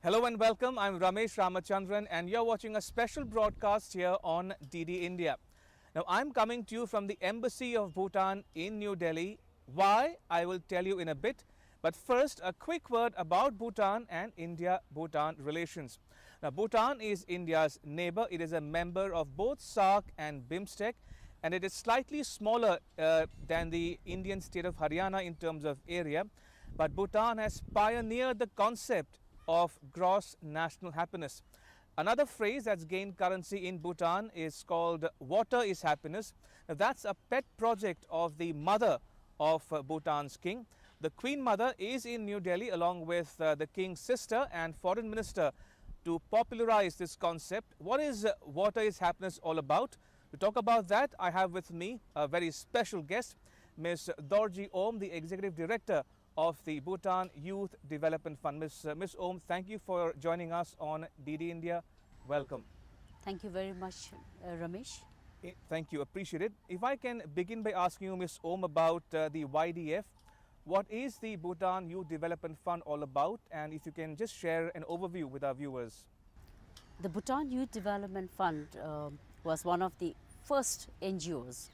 Hello and welcome. I'm Ramesh Ramachandran and you're watching a special broadcast here on DD India. Now I'm coming to you from the Embassy of Bhutan in New Delhi. Why? I will tell you in a bit. But first, a quick word about Bhutan and India-Bhutan relations. Now Bhutan is India's neighbor. It is a member of both SAARC and BIMSTEC, and it is slightly smaller than the Indian state of Haryana in terms of area. But Bhutan has pioneered the concept of gross national happiness. Another phrase that's gained currency in Bhutan is called water is happiness. Now, that's a pet project of the mother of Bhutan's king. The Queen Mother is in New Delhi along with the king's sister and foreign minister to popularize this concept. What is water is happiness all about? To talk about that, I have with me a very special guest, Ms. Dorji Om, the executive director of the Bhutan Youth Development Fund. Ms. Om, thank you for joining us on DD India. Welcome. Thank you very much, Ramesh. Thank you, appreciate it. If I can begin by asking you, Ms. Om, about the YDF. What is the Bhutan Youth Development Fund all about? And if you can just share an overview with our viewers. The Bhutan Youth Development Fund was one of the first NGOs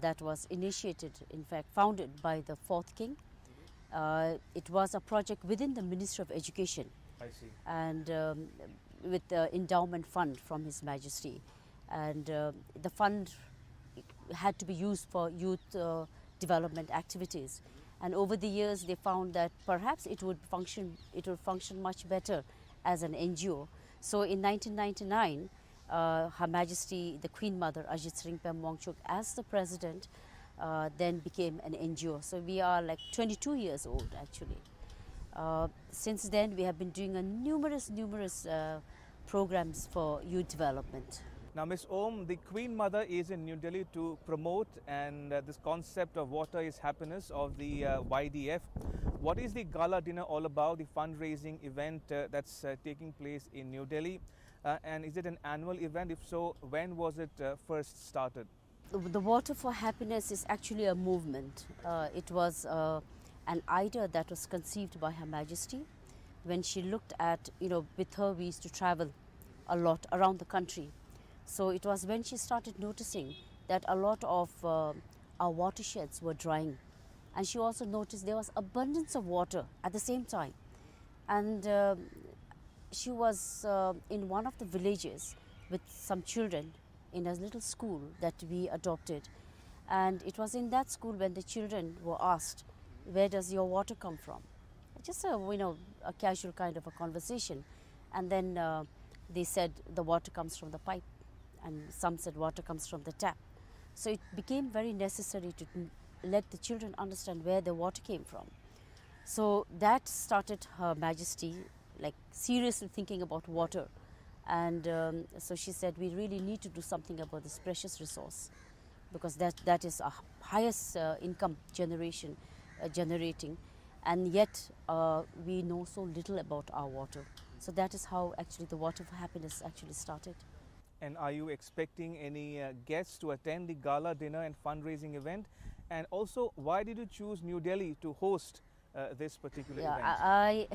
that was initiated, in fact founded by the fourth king. It was a project within the Ministry of Education. I see. And with the endowment fund from His Majesty. And the fund had to be used for youth development activities. And over the years they found that perhaps it would function much better as an NGO. So in 1999, Her Majesty, the Queen Mother, Ajit Sringpem Wangchuk, as the president, then became an NGO. So we are like 22 years old actually. Since then we have been doing numerous programs for youth development. Now Ms. Om, the Queen Mother is in New Delhi to promote and this concept of water is happiness of the YDF. What is the gala dinner all about, the fundraising event that's taking place in New Delhi? And is it an annual event? If so, when was it first started? The Water for Happiness is actually a movement. It was an idea that was conceived by Her Majesty when she looked at, with her we used to travel a lot around the country. So it was when she started noticing that a lot of our watersheds were drying. And she also noticed there was abundance of water at the same time. And she was in one of the villages with some children in a little school that we adopted, and it was in that school when the children were asked, where does your water come from? Just a casual kind of a conversation, and then they said the water comes from the pipe, and some said water comes from the tap. So it became very necessary to let the children understand where the water came from. So that started Her Majesty like seriously thinking about water. And so she said, we really need to do something about this precious resource, because that is our highest income generating, and yet we know so little about our water. So that is how actually the Water for Happiness actually started. And are you expecting any guests to attend the gala dinner and fundraising event? And also, why did you choose New Delhi to host this particular event?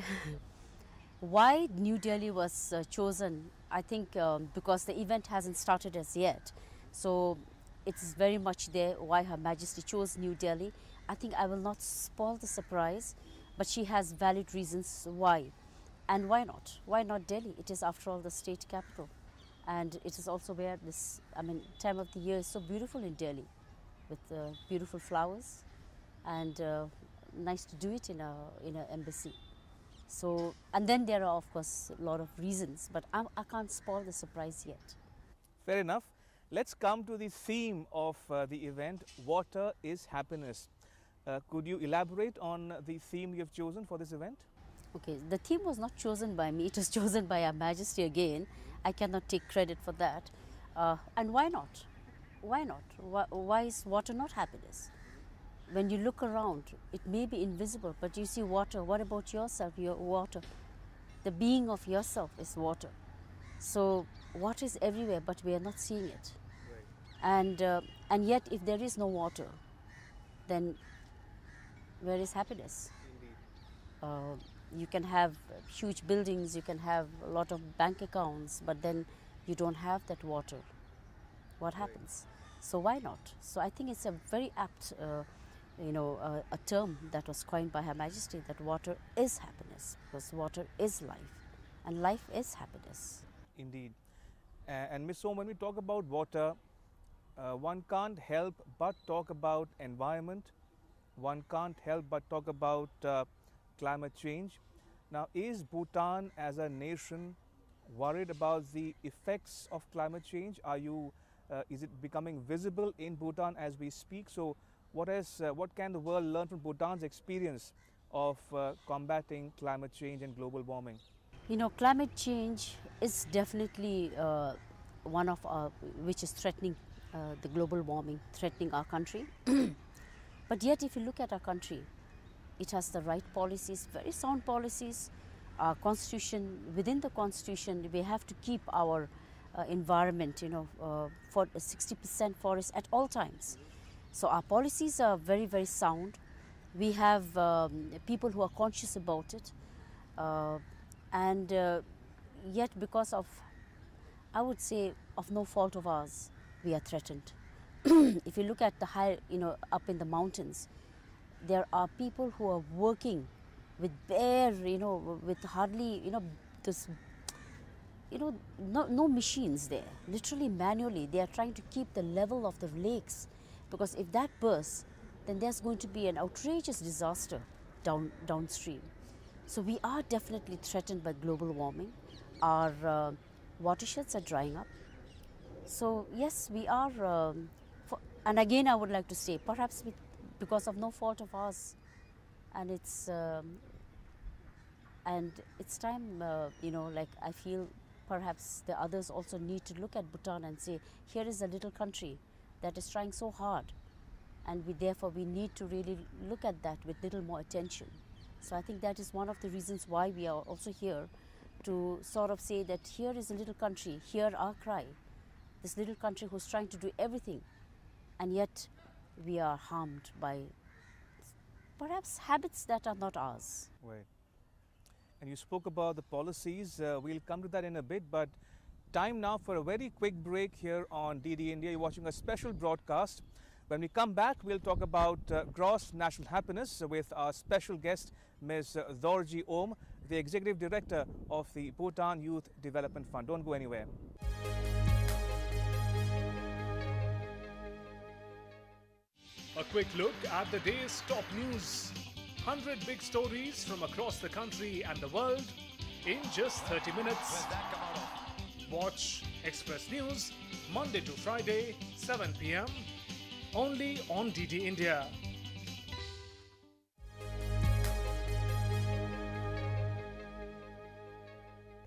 Why New Delhi was chosen, I think because the event hasn't started as yet. So it's very much there why Her Majesty chose New Delhi. I think I will not spoil the surprise, but she has valid reasons why. And why not? Why not Delhi? It is after all the state capital. And it is also where this, time of the year is so beautiful in Delhi, with beautiful flowers, and nice to do it in an embassy. So, and then there are of course a lot of reasons, but I can't spoil the surprise yet. Fair enough. Let's come to the theme of the event, Water is Happiness. Could you elaborate on the theme you have chosen for this event? Okay, the theme was not chosen by me, it was chosen by Her Majesty again. I cannot take credit for that. And why not? Why not? Why is water not happiness? When you look around, it may be invisible, but you see water. What about yourself? Your water. The being of yourself is water. So water is everywhere, but we are not seeing it. Right. And yet, if there is no water, then where is happiness? Indeed. You can have huge buildings, you can have a lot of bank accounts, but then you don't have that water. What happens? So why not? So I think it's a very apt, a term that was coined by Her Majesty, that water is happiness, because water is life, and life is happiness. Indeed. And Ms. Om, when we talk about water, one can't help but talk about environment. One can't help but talk about climate change. Now, is Bhutan as a nation worried about the effects of climate change? Is it becoming visible in Bhutan as we speak? So, what can the world learn from Bhutan's experience of combating climate change and global warming? You know, climate change is definitely one of our, which is threatening the global warming, threatening our country. But yet, if you look at our country, it has the right policies, very sound policies. Our constitution, within the constitution, we have to keep our environment, for 60% forest at all times. So our policies are very, very sound. We have people who are conscious about it. And yet, because of, I would say, of no fault of ours, we are threatened. If you look at the high, up in the mountains, there are people who are working with bare, with hardly, no machines there, literally manually. They are trying to keep the level of the lakes, because if that bursts, then there's going to be an outrageous disaster downstream. So we are definitely threatened by global warming. Our watersheds are drying up. So yes, we are, and again I would like to say, perhaps because of no fault of ours, and it's time, like I feel perhaps the others also need to look at Bhutan and say, here is a little country that is trying so hard, and therefore we need to really look at that with little more attention. So I think that is one of the reasons why we are also here, to sort of say that here is a little country, hear our cry, this little country who's trying to do everything, and yet we are harmed by perhaps habits that are not ours. Right. And you spoke about the policies. We'll come to that in a bit, but time now for a very quick break here on DD India. You're watching a special broadcast. When we come back, we'll talk about gross national happiness with our special guest, Ms. Dorji Om, the Executive Director of the Bhutan Youth Development Fund. Don't go anywhere. A quick look at the day's top news. 100 big stories from across the country and the world in just 30 minutes. Watch Express News Monday to Friday, 7 p.m. only on DD India.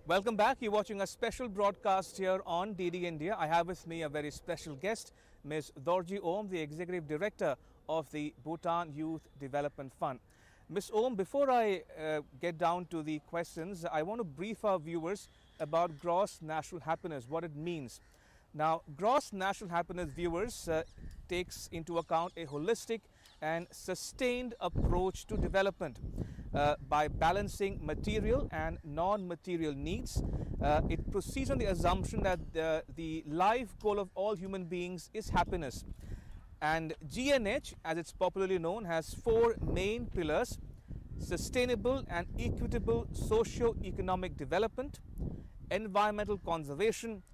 Welcome back. You're watching a special broadcast here on DD India. I have with me a very special guest, Ms. Dorji Om, the Executive Director of the Bhutan Youth Development Fund. Ms. Om, before I get down to the questions, I want to brief our viewers about gross national happiness, what it means. Now, gross national happiness, viewers, takes into account a holistic and sustained approach to development by balancing material and non-material needs. It proceeds on the assumption that the life goal of all human beings is happiness. And GNH, as it's popularly known, has four main pillars: sustainable and equitable socio-economic development, environmental conservation,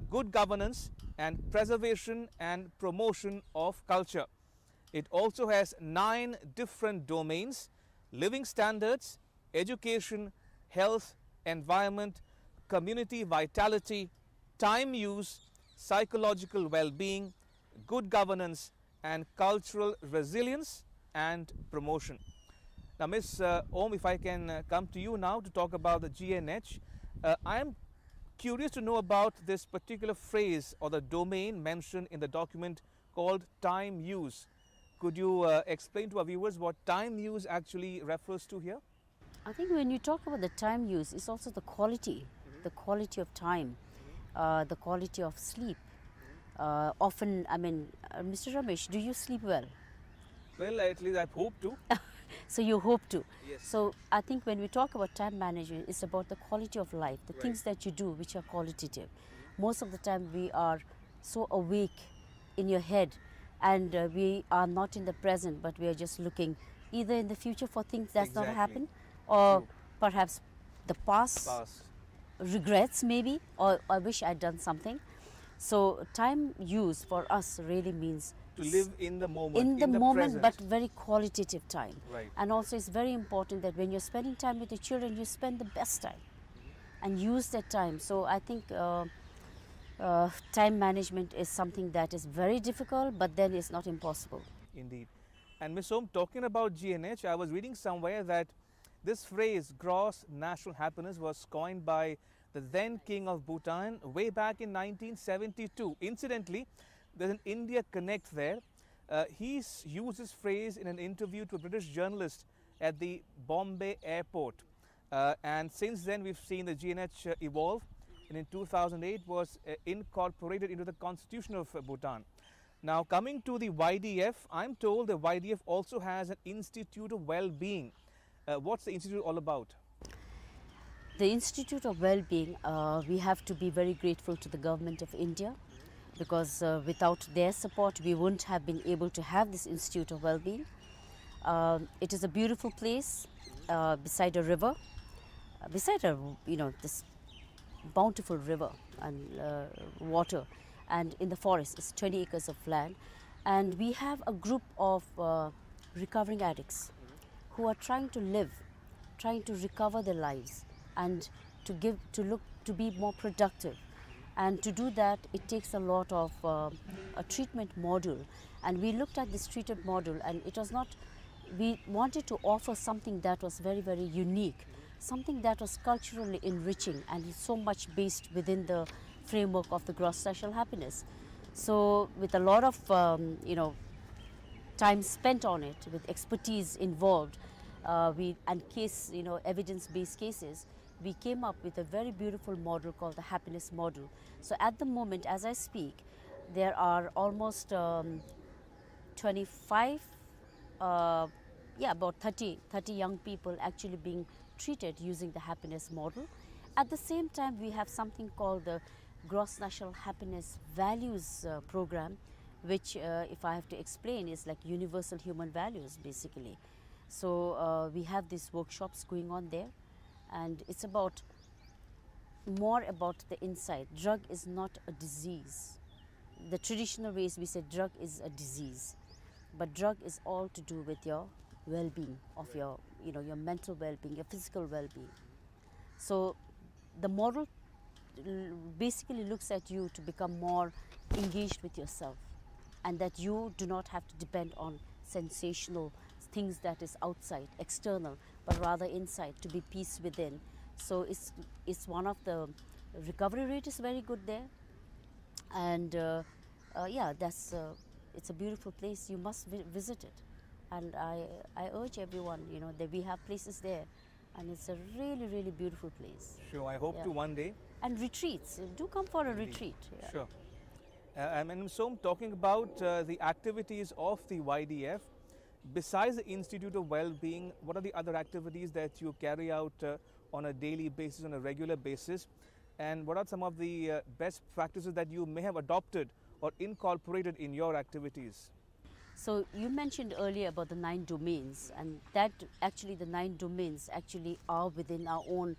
good governance, and preservation and promotion of culture. It also has 9 different domains: living standards, education, health, environment, community vitality, time use, psychological well-being, good governance, and cultural resilience and promotion. Now, Ms. Om, if I can come to you now to talk about the GNH, I am curious to know about this particular phrase or the domain mentioned in the document called time use. Could you explain to our viewers what time use actually refers to here? I think when you talk about the time use, it's also the quality of time, the quality of sleep. Often, I mean, Mr. Ramesh, do you sleep well? Well, at least I hope to. So you hope to. Yes. So I think when we talk about time management, it's about the quality of life, the things that you do which are qualitative. Most of the time we are so awake in your head, and we are not in the present, but we are just looking either in the future for things that's not Exactly. happened, or True. perhaps the past Past. regrets maybe, or I wish I'd done something. So time use for us really means To live in the moment. in the moment, present. but very qualitative time. Right. And also it's very important that when you're spending time with your children, you spend the best time and use that time. So I think time management is something that is very difficult, but then it's not impossible. Indeed. And Ms. Om, talking about GNH, I was reading somewhere that this phrase, gross national happiness, was coined by the then king of Bhutan way back in 1972. Incidentally, there's an India Connect there. He used this phrase in an interview to a British journalist at the Bombay airport. And since then, we've seen the GNH evolve, and in 2008 was incorporated into the constitution of Bhutan. Now, coming to the YDF, I'm told the YDF also has an Institute of Wellbeing. What's the institute all about? The Institute of Wellbeing, we have to be very grateful to the government of India, because without their support we wouldn't have been able to have this Institute of Wellbeing. It is a beautiful place beside a river, beside a, this bountiful river and water, and in the forest. It's 20 acres of land, and we have a group of recovering addicts who are trying to live, trying to recover their lives, and to be more productive. And to do that, it takes a lot of a treatment module. And we looked at this treatment module, and it was not, we wanted to offer something that was very, very unique, something that was culturally enriching and so much based within the framework of the gross national happiness. So with a lot of time spent on it, with expertise involved, and evidence-based cases, we came up with a very beautiful model called the happiness model. So at the moment, as I speak, there are almost 25, about 30 young people actually being treated using the happiness model. At the same time, we have something called the Gross National Happiness Values program, which, if I have to explain, is like universal human values basically. So we have these workshops going on there, and it's about more about the inside. Drug is not a disease. The traditional ways we say drug is a disease, but drug is all to do with your well-being, of your mental well-being, your physical well-being. So the model basically looks at you to become more engaged with yourself, and that you do not have to depend on sensational things that is outside, external, but rather inside, to be peace within. So it's one of the recovery rate is very good there, and it's a beautiful place. You must visit it, and I urge everyone, that we have places there, and it's a really, really beautiful place. Sure, I hope to one day. And retreats, do come for a retreat. Yeah. Sure. And so I'm talking about the activities of the YDF. Besides the Institute of Wellbeing, what are the other activities that you carry out on a daily basis, on a regular basis? And what are some of the best practices that you may have adopted or incorporated in your activities? So you mentioned earlier about the 9 domains, and that actually the 9 domains actually are within our own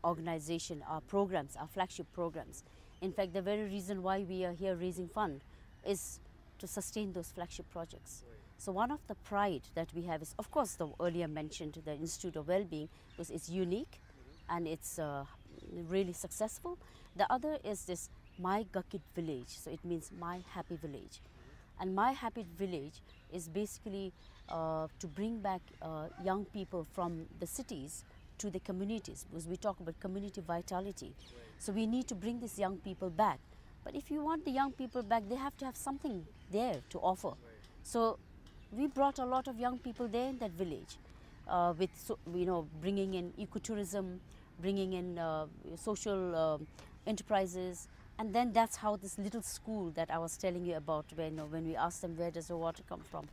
organization, our programs, our flagship programs. In fact, the very reason why we are here raising fund is to sustain those flagship projects. So one of the pride that we have is, of course, the earlier mentioned the Institute of Wellbeing, because it's unique and it's really successful. The other is this My Gakit Village, so it means My Happy Village. And My Happy Village is basically to bring back young people from the cities to the communities, because we talk about community vitality. So we need to bring these young people back. But if you want the young people back, they have to have something there to offer. So we brought a lot of young people there in that village, bringing in ecotourism, bringing in social enterprises, and then that's how this little school that I was telling you about, when we asked them where does the water come from,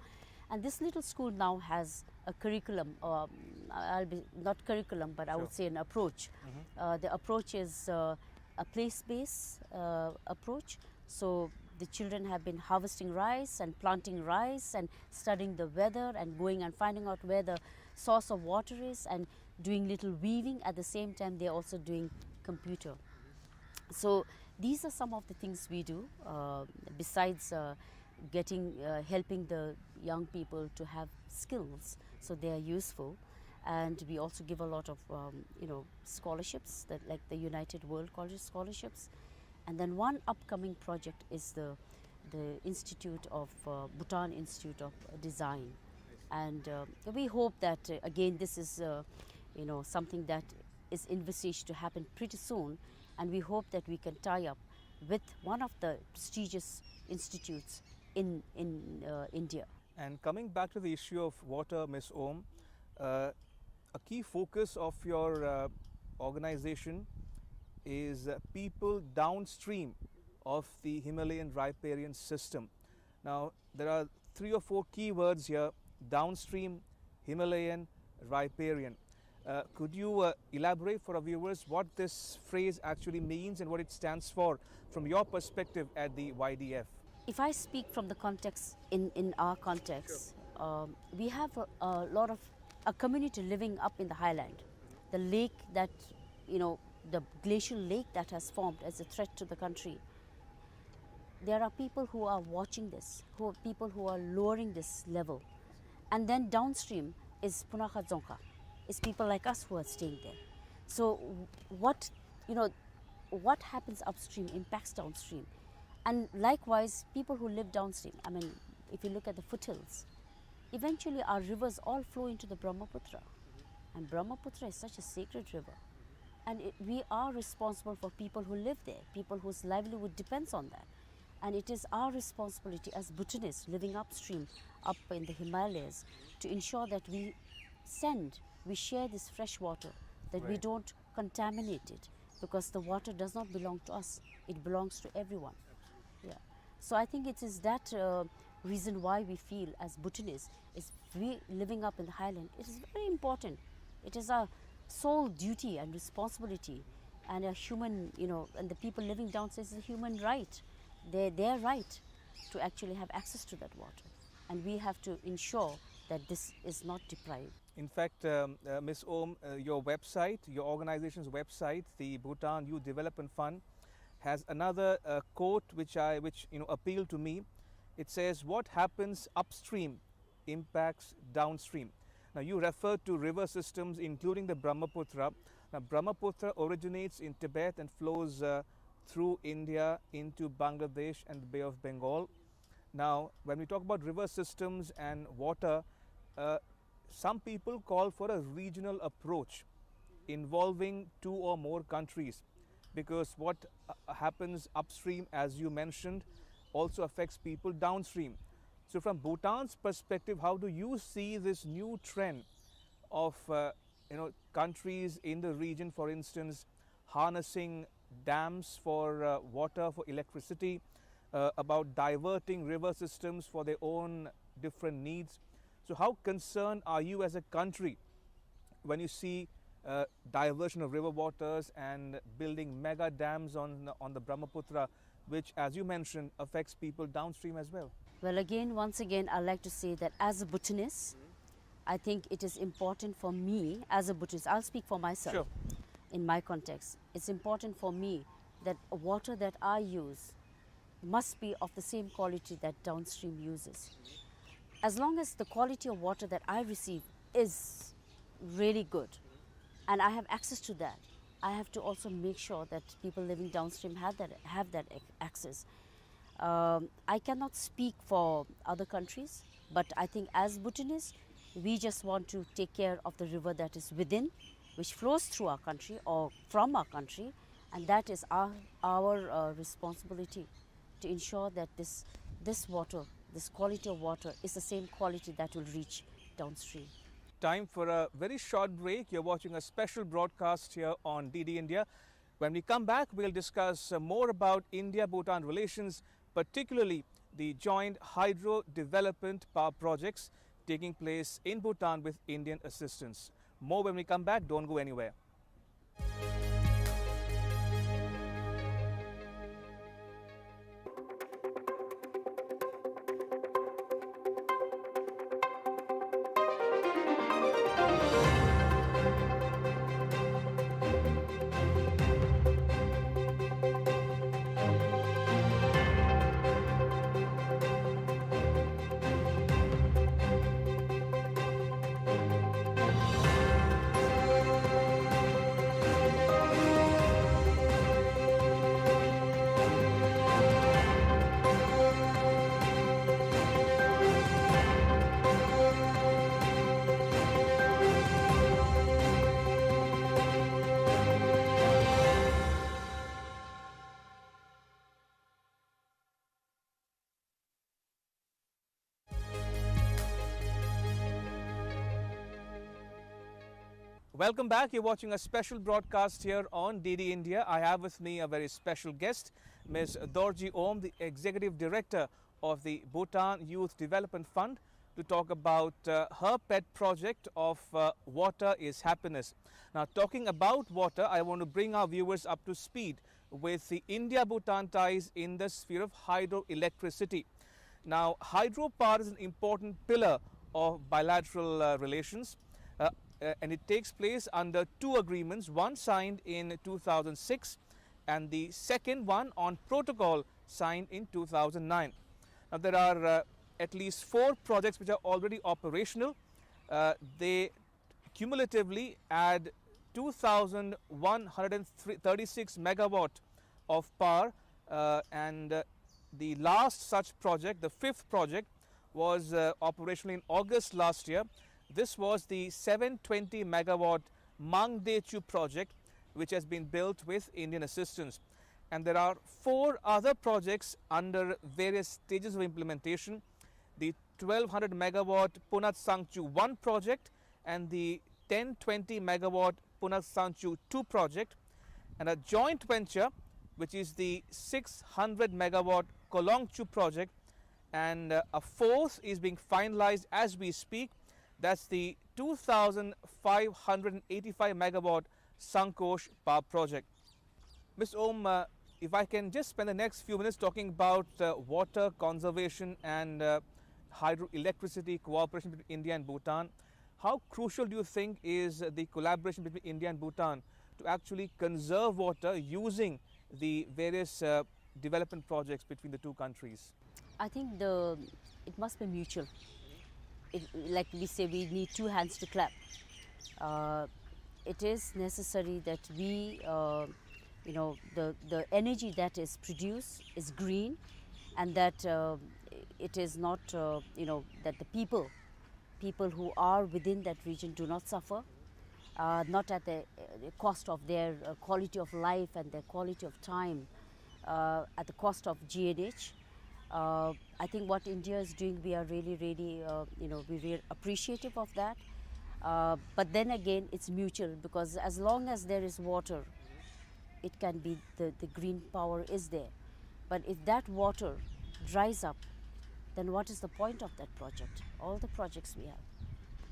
and this little school now has a curriculum, I'll be not curriculum, but I would say an approach. The approach is a place-based approach. So the children have been harvesting rice and planting rice and studying the weather and going and finding out where the source of water is and doing little weaving. At the same time, they're also doing computer. So these are some of the things we do besides helping the young people to have skills, so they are useful. And we also give a lot of scholarships, that like the United World College scholarships. And then one upcoming project is the Institute of Bhutan Institute of Design, and we hope that again this is something that is envisaged to happen pretty soon, and we hope that we can tie up with one of the prestigious institutes in India. And coming back to the issue of water, Ms. Om, a key focus of your organization is people downstream of the Himalayan riparian system. Now, there are 3 or 4 key words here: downstream, Himalayan, riparian. Could you elaborate for our viewers what this phrase actually means and what it stands for from your perspective at the YDF? If I speak from the context, in our context, we have a community living up in the highland. The lake that, the glacial lake that has formed as a threat to the country. There are people who are watching this, people who are lowering this level. And then downstream is Punakha Dzongkha. It's people like us who are staying there. So what happens upstream impacts downstream. And likewise, people who live downstream, I mean, if you look at the foothills, eventually our rivers all flow into the Brahmaputra. And Brahmaputra is such a sacred river. And we are responsible for people who live there, people whose livelihood depends on that. And it is our responsibility as Bhutanese living upstream, up in the Himalayas, to ensure that we share this fresh water, that we don't contaminate it, because the water does not belong to us, it belongs to everyone. Yeah. So I think it is that reason why we feel as Bhutanese, is we living up in the highland, it is very important. It is our sole duty and responsibility, and a human, and the people living downstairs is a human right. Their right to actually have access to that water. And we have to ensure that this is not deprived. In fact, Ms. Om, your website, your organization's website, the Bhutan Youth Development Fund, has another quote which appealed to me. It says, "What happens upstream impacts downstream." Now, you referred to river systems, including the Brahmaputra. Now, Brahmaputra originates in Tibet and flows through India into Bangladesh and the Bay of Bengal. Now, when we talk about river systems and water, some people call for a regional approach involving 2 or more countries, because what happens upstream, as you mentioned, also affects people downstream. So from Bhutan's perspective, how do you see this new trend of countries in the region, for instance, harnessing dams for water, for electricity, about diverting river systems for their own different needs? So how concerned are you as a country when you see diversion of river waters and building mega dams on the Brahmaputra, which, as you mentioned, affects people downstream as well? Well, once again, I'd like to say that as a Bhutanese, I think it is important for me as a Bhutanese, I'll speak for myself. Sure. In my context, it's important for me that water that I use must be of the same quality that downstream uses. As long as the quality of water that I receive is really good and I have access to that, I have to also make sure that people living downstream have that access. I cannot speak for other countries, but I think as Bhutanese, we just want to take care of the river that is within, which flows through our country or from our country, and that is our responsibility to ensure that this water, this quality of water, is the same quality that will reach downstream. Time for a very short break. You're watching a special broadcast here on DD India. When we come back, we'll discuss more about India-Bhutan relations, particularly the joint hydro development power projects taking place in Bhutan with Indian assistance. More when we come back. Don't go anywhere. Welcome back. You're watching a special broadcast here on DD India. I have with me a very special guest, Ms. Dorji Om, the Executive Director of the Bhutan Youth Development Fund, to talk about her pet project of Water is Happiness. Now, talking about water, I want to bring our viewers up to speed with the India-Bhutan ties in the sphere of hydroelectricity. Now, hydropower is an important pillar of bilateral relations. And it takes place under two agreements, one signed in 2006 and the second one on protocol signed in 2009. Now, there are at least 4 projects which are already operational. They cumulatively add 2,136 megawatt of power, and the last such project, the 5th project, was operational in August last year. This was the 720 megawatt Mangdechu project, which has been built with Indian assistance. And there are 4 other projects under various stages of implementation: the 1200 megawatt Punat Sangchu 1 project and the 1020 megawatt Punat Sangchu 2 project, and a joint venture which is the 600 megawatt Kolongchu project, and a 4th is being finalized as we speak. That's the 2,585 megawatt Sankosh power project. Ms. Om, if I can just spend the next few minutes talking about water conservation and hydroelectricity cooperation between India and Bhutan. How crucial do you think is the collaboration between India and Bhutan to actually conserve water using the various development projects between the two countries? I think it must be mutual. Like we say, we need 2 hands to clap. It is necessary that we, the energy that is produced is green, and that it is not, that the people who are within that region do not suffer, not at the cost of their quality of life and their quality of time, at the cost of G&H. I think what India is doing, we are really, we're appreciative of that. But then again, it's mutual, because as long as there is water, it can be, the green power is there. But if that water dries up, then what is the point of that project, all the projects we have?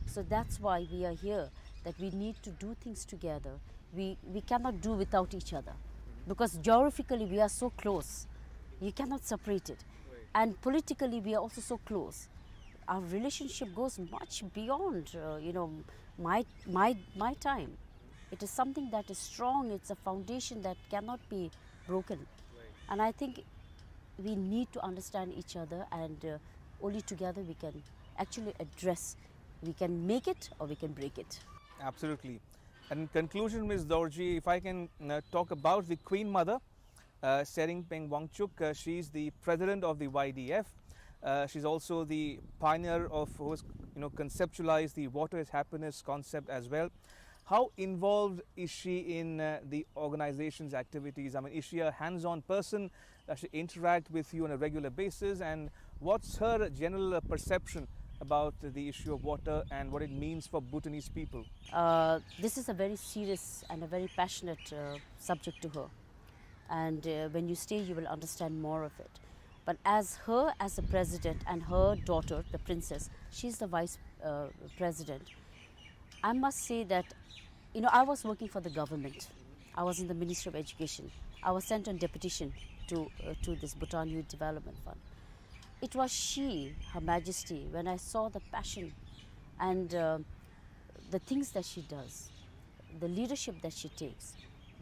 So that's why we are here, that we need to do things together. We cannot do without each other, because geographically we are so close, you cannot separate it. And politically, we are also so close. Our relationship goes much beyond, my time. It is something that is strong. It's a foundation that cannot be broken. And I think we need to understand each other, and only together we can actually address. We can make it or we can break it. Absolutely. And in conclusion, Ms. Dorji, if I can talk about the Queen Mother, Sering Peng Wangchuk. She's the president of the YDF. She's also the pioneer of who has conceptualized the Water is Happiness concept as well. How involved is she in the organization's activities? I mean, is she a hands-on person? Does she interact with you on a regular basis? And what's her general perception about the issue of water and what it means for Bhutanese people? This is a very serious and a very passionate subject to her. And when you stay, you will understand more of it. But as the president and her daughter, the princess, she's the vice president. I must say that, you know, I was working for the government. I was in the Ministry of Education. I was sent on deputation to this Bhutan Youth Development Fund. It was she, Her Majesty, when I saw the passion and the things that she does, the leadership that she takes,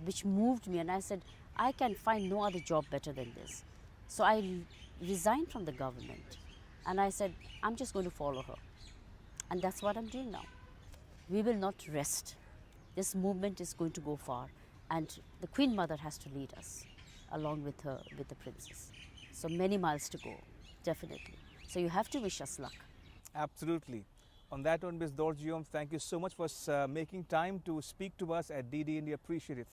which moved me, and I said, I can find no other job better than this. So I resigned from the government and I said, I'm just going to follow her. And that's what I'm doing now. We will not rest. This movement is going to go far, and the Queen Mother has to lead us along with her, with the princess. So many miles to go, definitely. So you have to wish us luck. Absolutely. On that note, Ms. Dorjium, thank you so much for making time to speak to us at DD India. Appreciate it.